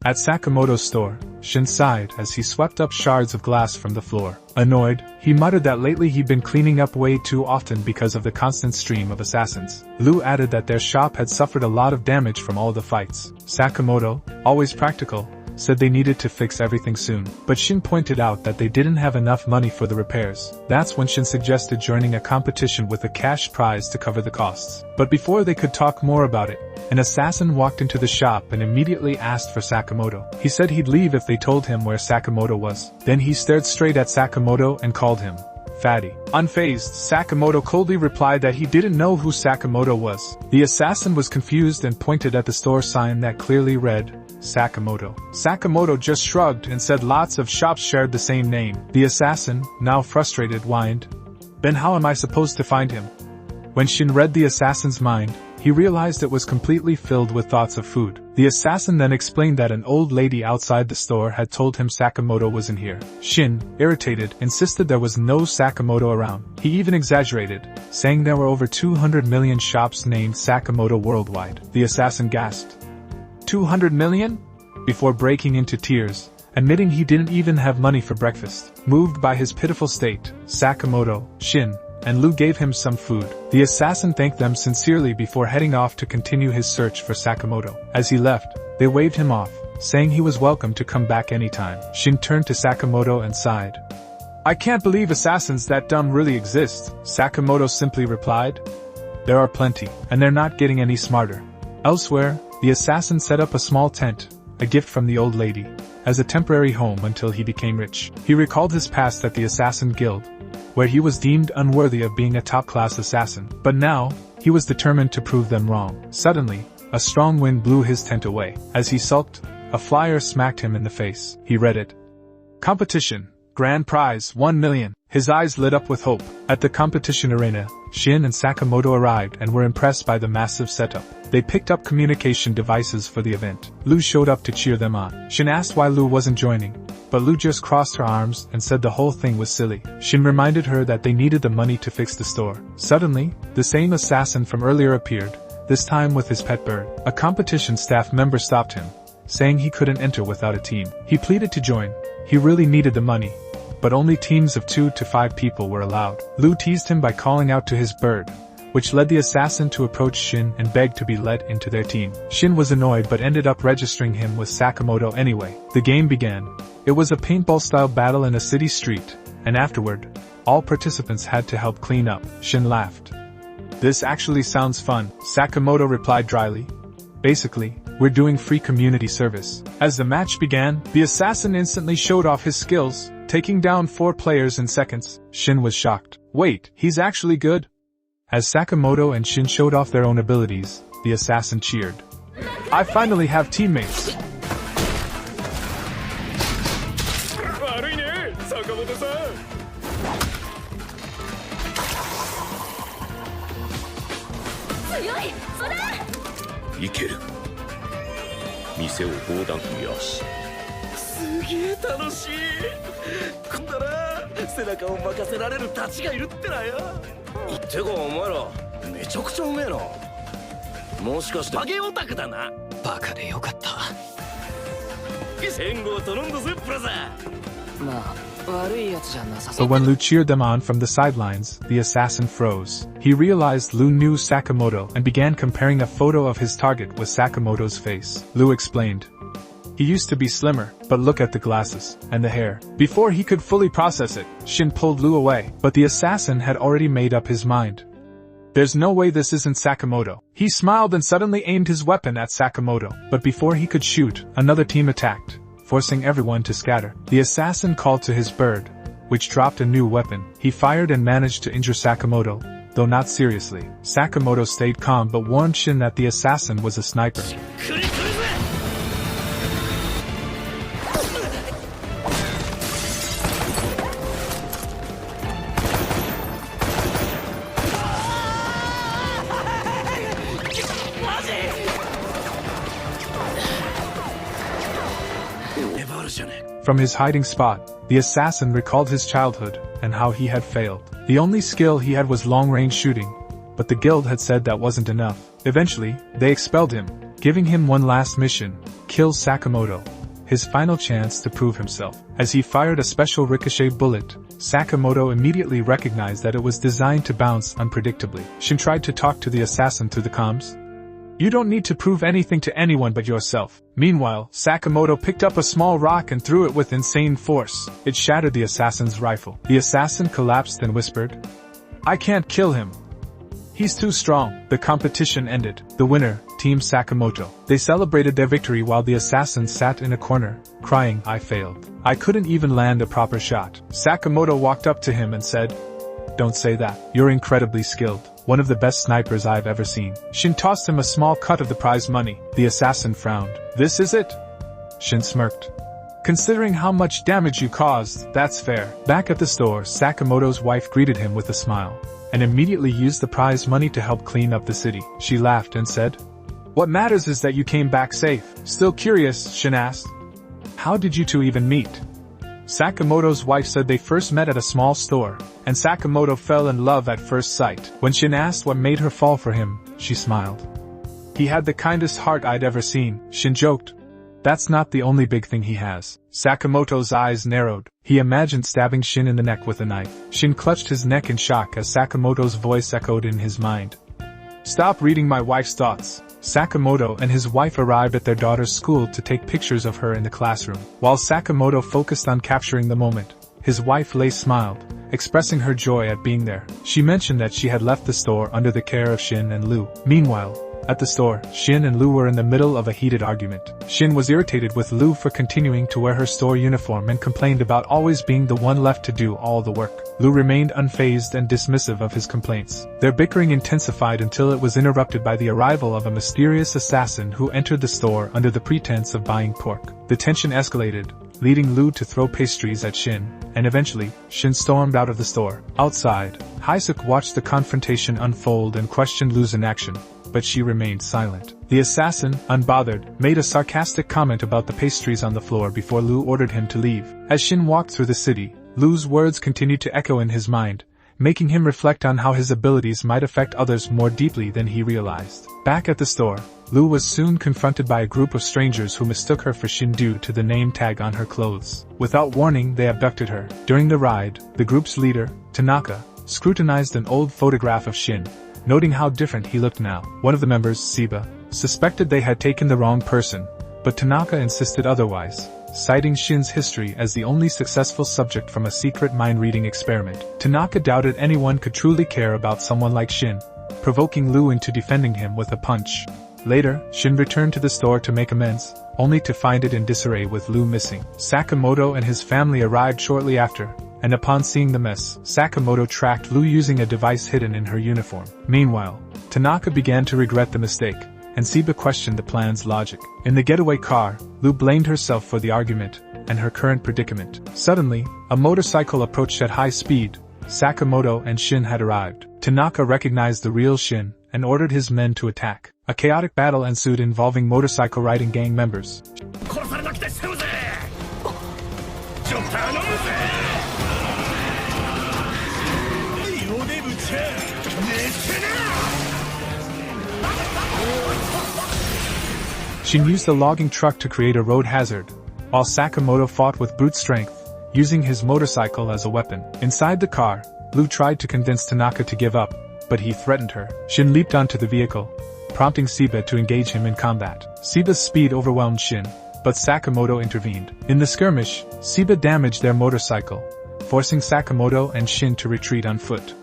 At Sakamoto's store, Shin sighed as he swept up shards of glass from the floor. Annoyed, he muttered that lately he'd been cleaning up way too often because of the constant stream of assassins. Lu added that their shop had suffered a lot of damage from all the fights. Sakamoto, always practical, said they needed to fix everything soon, but Shin pointed out that they didn't have enough money for the repairs. That's when Shin suggested joining a competition with a cash prize to cover the costs. But before they could talk more about it, an assassin walked into the shop and immediately asked for Sakamoto. He said he'd leave if they told him where Sakamoto was. Then he stared straight at Sakamoto and called him fatty. Unfazed, Sakamoto coldly replied that he didn't know who Sakamoto was. The assassin was confused and pointed at the store sign that clearly read, Sakamoto. Sakamoto just shrugged and said lots of shops shared the same name. The assassin, now frustrated, whined, "Then how am I supposed to find him?" When Shin read the assassin's mind, he realized it was completely filled with thoughts of food. The assassin then explained that an old lady outside the store had told him Sakamoto was in here. Shin, irritated, insisted there was no Sakamoto around. He even exaggerated, saying there were over 200 million shops named Sakamoto worldwide. The assassin gasped, 200 million? Before breaking into tears, admitting he didn't even have money for breakfast. Moved by his pitiful state, Sakamoto, Shin, and Lu gave him some food. The assassin thanked them sincerely before heading off to continue his search for Sakamoto. As he left, they waved him off, saying he was welcome to come back anytime. Shin turned to Sakamoto and sighed. "I can't believe assassins that dumb really exist," Sakamoto simply replied. "There are plenty, and they're not getting any smarter." Elsewhere, the assassin set up a small tent, a gift from the old lady, as a temporary home until he became rich. He recalled his past at the Assassin Guild, where he was deemed unworthy of being a top-class assassin. But now, he was determined to prove them wrong. Suddenly, a strong wind blew his tent away. As he sulked, a flyer smacked him in the face. He read it. Competition. Grand prize, 1 million. His eyes lit up with hope. At the competition arena, Shin and Sakamoto arrived and were impressed by the massive setup. They picked up communication devices for the event. Lu showed up to cheer them on. Shin asked why Lu wasn't joining, but Lu just crossed her arms and said the whole thing was silly. Shin reminded her that they needed the money to fix the store. Suddenly, the same assassin from earlier appeared, this time with his pet bird. A competition staff member stopped him, saying he couldn't enter without a team. He pleaded to join. He really needed the money, but only teams of 2 to 5 people were allowed. Lu teased him by calling out to his bird, which led the assassin to approach Shin and beg to be let into their team. Shin was annoyed but ended up registering him with Sakamoto anyway. The game began. It was a paintball-style battle in a city street, and afterward, all participants had to help clean up. Shin laughed. "This actually sounds fun," Sakamoto replied dryly. "Basically, we're doing free community service." As the match began, the assassin instantly showed off his skills, taking down 4 players in seconds. Shin was shocked. "Wait, he's actually good?" As Sakamoto and Shin showed off their own abilities, the assassin cheered. "I finally have teammates." But when Lu cheered them on from the sidelines, the assassin froze. He realized Lu knew Sakamoto and began comparing a photo of his target with Sakamoto's face. Lu explained, "He used to be slimmer, but look at the glasses, and the hair." Before he could fully process it, Shin pulled Lu away, but the assassin had already made up his mind. "There's no way this isn't Sakamoto." He smiled and suddenly aimed his weapon at Sakamoto, but before he could shoot, another team attacked, forcing everyone to scatter. The assassin called to his bird, which dropped a new weapon. He fired and managed to injure Sakamoto, though not seriously. Sakamoto stayed calm but warned Shin that the assassin was a sniper. From his hiding spot, the assassin recalled his childhood and how he had failed. The only skill he had was long-range shooting, but the guild had said that wasn't enough. Eventually, they expelled him, giving him one last mission: kill Sakamoto. His final chance to prove himself. As he fired a special ricochet bullet, Sakamoto immediately recognized that it was designed to bounce unpredictably. Shin tried to talk to the assassin through the comms. You don't need to prove anything to anyone but yourself. Meanwhile, Sakamoto picked up a small rock and threw it with insane force. It shattered the assassin's rifle. The assassin collapsed and whispered, I can't kill him. He's too strong. The competition ended. The winner, Team Sakamoto. They celebrated their victory while the assassin sat in a corner, crying, I failed. I couldn't even land a proper shot. Sakamoto walked up to him and said, Don't say that. You're incredibly skilled. One of the best snipers I've ever seen. Shin tossed him a small cut of the prize money. The assassin frowned. This is it? Shin smirked. Considering how much damage you caused, that's fair. Back at the store, Sakamoto's wife greeted him with a smile, and immediately used the prize money to help clean up the city. She laughed and said, What matters is that you came back safe. Still curious, Shin asked. How did you two even meet? Sakamoto's wife said they first met at a small store, and Sakamoto fell in love at first sight. When Shin asked what made her fall for him, she smiled. He had the kindest heart I'd ever seen, Shin joked. That's not the only big thing he has. Sakamoto's eyes narrowed. He imagined stabbing Shin in the neck with a knife. Shin clutched his neck in shock as Sakamoto's voice echoed in his mind. Stop reading my wife's thoughts. Sakamoto and his wife arrived at their daughter's school to take pictures of her in the classroom. While Sakamoto focused on capturing the moment, his wife Lei smiled, expressing her joy at being there. She mentioned that she had left the store under the care of Shin and Lu. Meanwhile, at the store, Shin and Lu were in the middle of a heated argument. Shin was irritated with Lu for continuing to wear her store uniform and complained about always being the one left to do all the work. Lu remained unfazed and dismissive of his complaints. Their bickering intensified until it was interrupted by the arrival of a mysterious assassin who entered the store under the pretense of buying pork. The tension escalated, leading Lu to throw pastries at Shin, and eventually, Shin stormed out of the store. Outside, Haisuk watched the confrontation unfold and questioned Lu's inaction, but she remained silent. The assassin, unbothered, made a sarcastic comment about the pastries on the floor before Lu ordered him to leave. As Shin walked through the city, Lu's words continued to echo in his mind, making him reflect on how his abilities might affect others more deeply than he realized. Back at the store, Lu was soon confronted by a group of strangers who mistook her for Shin due to the name tag on her clothes. Without warning, they abducted her. During the ride, the group's leader, Tanaka, scrutinized an old photograph of Shin, noting how different he looked now. One of the members, Seba, suspected they had taken the wrong person, but Tanaka insisted otherwise, citing Shin's history as the only successful subject from a secret mind-reading experiment. Tanaka doubted anyone could truly care about someone like Shin, provoking Lu into defending him with a punch. Later, Shin returned to the store to make amends, only to find it in disarray with Lu missing. Sakamoto and his family arrived shortly after, and upon seeing the mess, Sakamoto tracked Lu using a device hidden in her uniform. Meanwhile, Tanaka began to regret the mistake, and Seba questioned the plan's logic. In the getaway car, Lu blamed herself for the argument, and her current predicament. Suddenly, a motorcycle approached at high speed. Sakamoto and Shin had arrived. Tanaka recognized the real Shin, and ordered his men to attack. A chaotic battle ensued involving motorcycle-riding gang members. Shin used a logging truck to create a road hazard, while Sakamoto fought with brute strength, using his motorcycle as a weapon. Inside the car, Lu tried to convince Tanaka to give up, but he threatened her. Shin leaped onto the vehicle, prompting Seba to engage him in combat. Seba's speed overwhelmed Shin, but Sakamoto intervened. In the skirmish, Seba damaged their motorcycle, forcing Sakamoto and Shin to retreat on foot.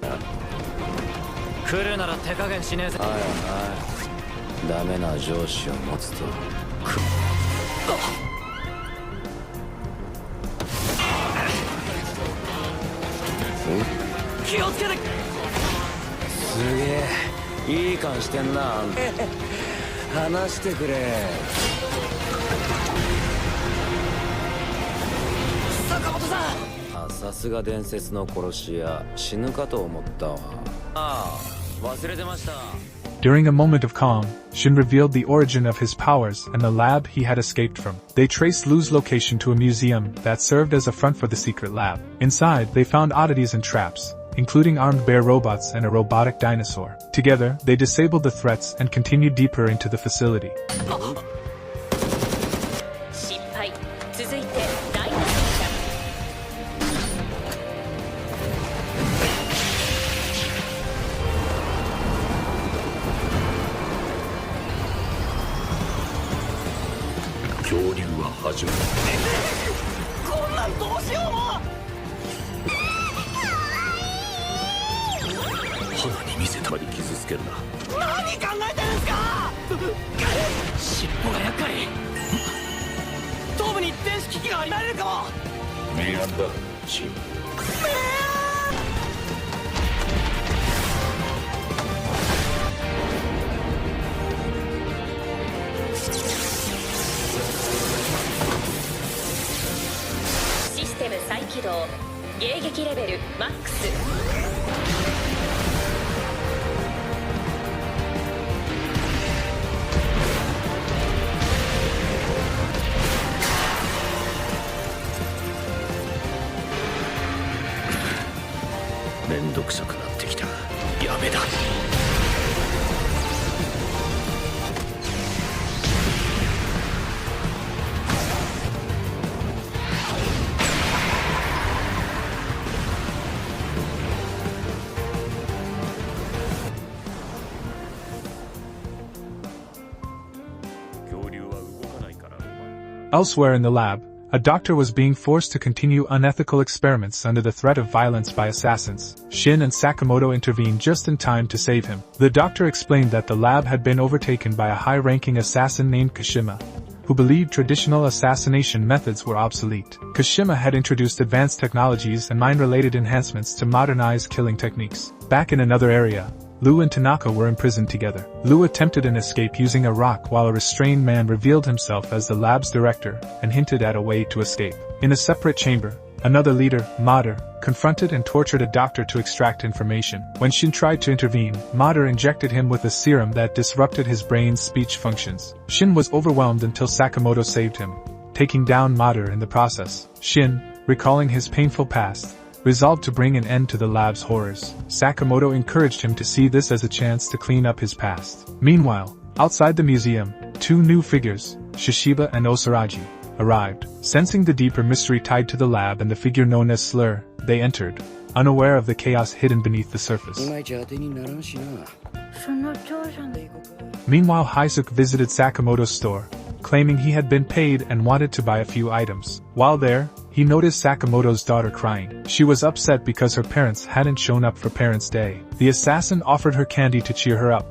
During a moment of calm, Shin revealed the origin of his powers and the lab he had escaped from. They traced Lu's location to a museum that served as a front for the secret lab. Inside, they found oddities and traps, including armed bear robots and a robotic dinosaur. Together, they disabled the threats and continued deeper into the facility. Elsewhere in the lab, a doctor was being forced to continue unethical experiments under the threat of violence by assassins. Shin and Sakamoto intervened just in time to save him. The doctor explained that the lab had been overtaken by a high-ranking assassin named Kashima, who believed traditional assassination methods were obsolete. Kashima had introduced advanced technologies and mind-related enhancements to modernize killing techniques. Back in another area, Lu and Tanaka were imprisoned together. Lu attempted an escape using a rock while a restrained man revealed himself as the lab's director and hinted at a way to escape. In a separate chamber, another leader, Mater, confronted and tortured a doctor to extract information. When Shin tried to intervene, Mater injected him with a serum that disrupted his brain's speech functions. Shin was overwhelmed until Sakamoto saved him, taking down Mater in the process. Shin, recalling his painful past, resolved to bring an end to the lab's horrors. Sakamoto encouraged him to see this as a chance to clean up his past. Meanwhile, outside the museum, two new figures, Shishiba and Osaraji, arrived. Sensing the deeper mystery tied to the lab and the figure known as Slur, they entered, unaware of the chaos hidden beneath the surface. Meanwhile, Haisuke visited Sakamoto's store, claiming he had been paid and wanted to buy a few items. While there, he noticed Sakamoto's daughter crying. She was upset because her parents hadn't shown up for Parents' Day. The assassin offered her candy to cheer her up,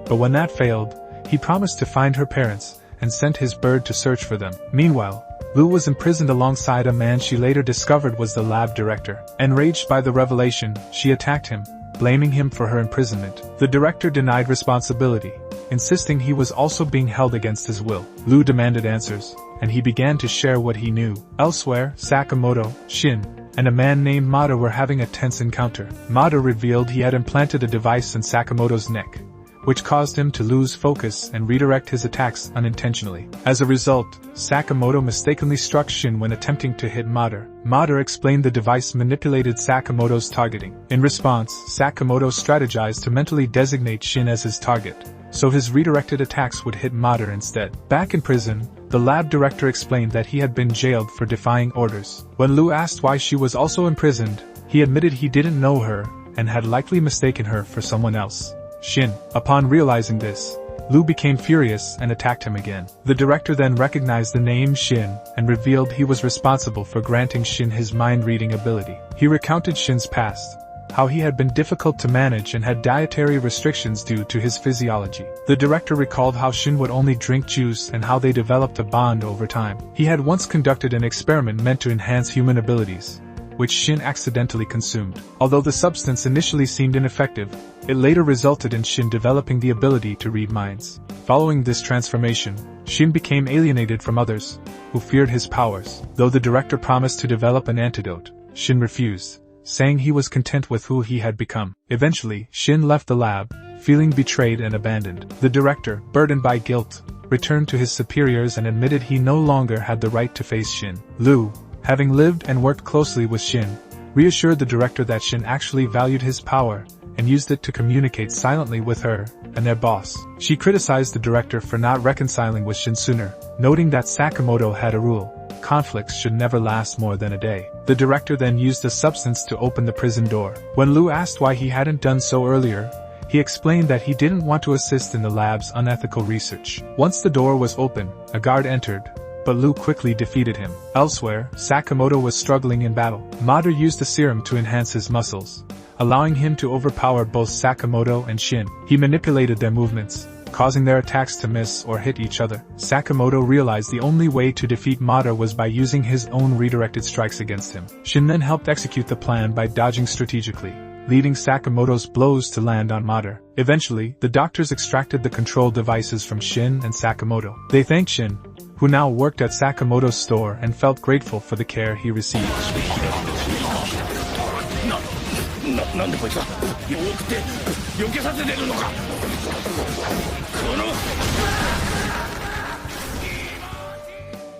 but when that failed, he promised to find her parents and sent his bird to search for them. Meanwhile, Lu was imprisoned alongside a man she later discovered was the lab director. Enraged by the revelation, she attacked him, blaming him for her imprisonment. The director denied responsibility, insisting he was also being held against his will. Lu demanded answers, and he began to share what he knew. Elsewhere, Sakamoto, Shin, and a man named Mata were having a tense encounter. Mata revealed he had implanted a device in Sakamoto's neck, which caused him to lose focus and redirect his attacks unintentionally. As a result, Sakamoto mistakenly struck Shin when attempting to hit Mata. Mata explained the device manipulated Sakamoto's targeting. In response, Sakamoto strategized to mentally designate Shin as his target, so his redirected attacks would hit Mater instead. Back in prison, the lab director explained that he had been jailed for defying orders. When Lu asked why she was also imprisoned, he admitted he didn't know her and had likely mistaken her for someone else. Shin. Upon realizing this, Lu became furious and attacked him again. The director then recognized the name Shin and revealed he was responsible for granting Shin his mind-reading ability. He recounted Shin's past, how he had been difficult to manage and had dietary restrictions due to his physiology. The director recalled how Shin would only drink juice and how they developed a bond over time. He had once conducted an experiment meant to enhance human abilities, which Shin accidentally consumed. Although the substance initially seemed ineffective, it later resulted in Shin developing the ability to read minds. Following this transformation, Shin became alienated from others, who feared his powers. Though the director promised to develop an antidote, Shin refused, saying he was content with who he had become. Eventually, Shin left the lab, feeling betrayed and abandoned. The director, burdened by guilt, returned to his superiors and admitted he no longer had the right to face Shin. Lu, having lived and worked closely with Shin, reassured the director that Shin actually valued his power and used it to communicate silently with her and their boss. She criticized the director for not reconciling with Shin sooner, noting that Sakamoto had a rule: conflicts should never last more than a day. The director then used a substance to open the prison door. When Lu asked why he hadn't done so earlier, he explained that he didn't want to assist in the lab's unethical research. Once the door was open, a guard entered, but Lu quickly defeated him. Elsewhere, Sakamoto was struggling in battle. Mater used a serum to enhance his muscles, allowing him to overpower both Sakamoto and Shin. He manipulated their movements, causing their attacks to miss or hit each other. Sakamoto realized the only way to defeat Mater was by using his own redirected strikes against him. Shin then helped execute the plan by dodging strategically, leading Sakamoto's blows to land on Mater. Eventually, the doctors extracted the control devices from Shin and Sakamoto. They thanked Shin, who now worked at Sakamoto's store, and felt grateful for the care he received.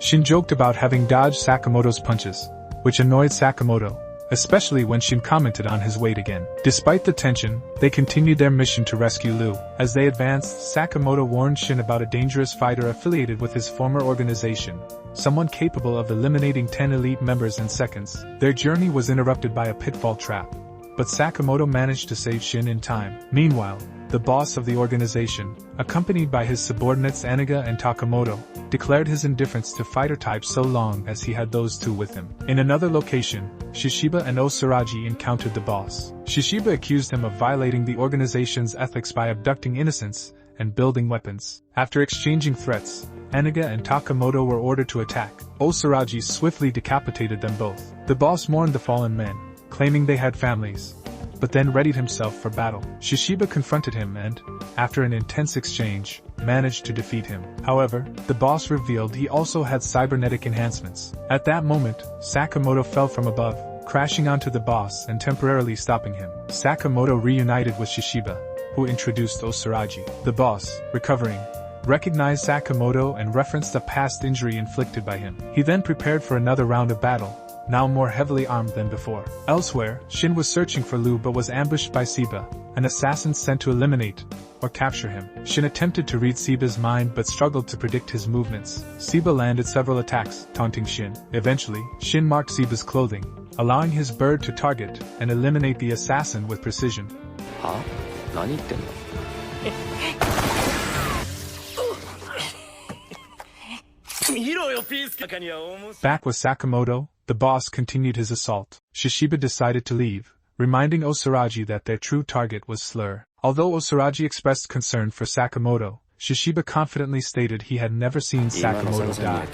Shin joked about having dodged Sakamoto's punches, which annoyed Sakamoto, especially when Shin commented on his weight again. Despite the tension, they continued their mission to rescue Lu. As they advanced, Sakamoto warned Shin about a dangerous fighter affiliated with his former organization, someone capable of eliminating 10 elite members in seconds. Their journey was interrupted by a pitfall trap, but Sakamoto managed to save Shin in time. Meanwhile, the boss of the organization, accompanied by his subordinates Aniga and Takamoto, declared his indifference to fighter types so long as he had those two with him. In another location, Shishiba and Osaraji encountered the boss. Shishiba accused him of violating the organization's ethics by abducting innocents and building weapons. After exchanging threats, Aniga and Takamoto were ordered to attack. Osaraji swiftly decapitated them both. The boss mourned the fallen men, claiming they had families, but then readied himself for battle. Shishiba confronted him and, after an intense exchange, managed to defeat him. However, the boss revealed he also had cybernetic enhancements. At that moment, Sakamoto fell from above, crashing onto the boss and temporarily stopping him. Sakamoto reunited with Shishiba, who introduced Osaraji. The boss, recovering, recognized Sakamoto and referenced a past injury inflicted by him. He then prepared for another round of battle, now more heavily armed than before. Elsewhere, Shin was searching for Lu but was ambushed by Siba, an assassin sent to eliminate or capture him. Shin attempted to read Siba's mind but struggled to predict his movements. Siba landed several attacks, taunting Shin. Eventually, Shin marked Siba's clothing, allowing his bird to target and eliminate the assassin with precision. Back with Sakamoto, the boss continued his assault. Shishiba decided to leave, reminding Osaraji that their true target was Slur. Although Osaraji expressed concern for Sakamoto, Shishiba confidently stated he had never seen Sakamoto die.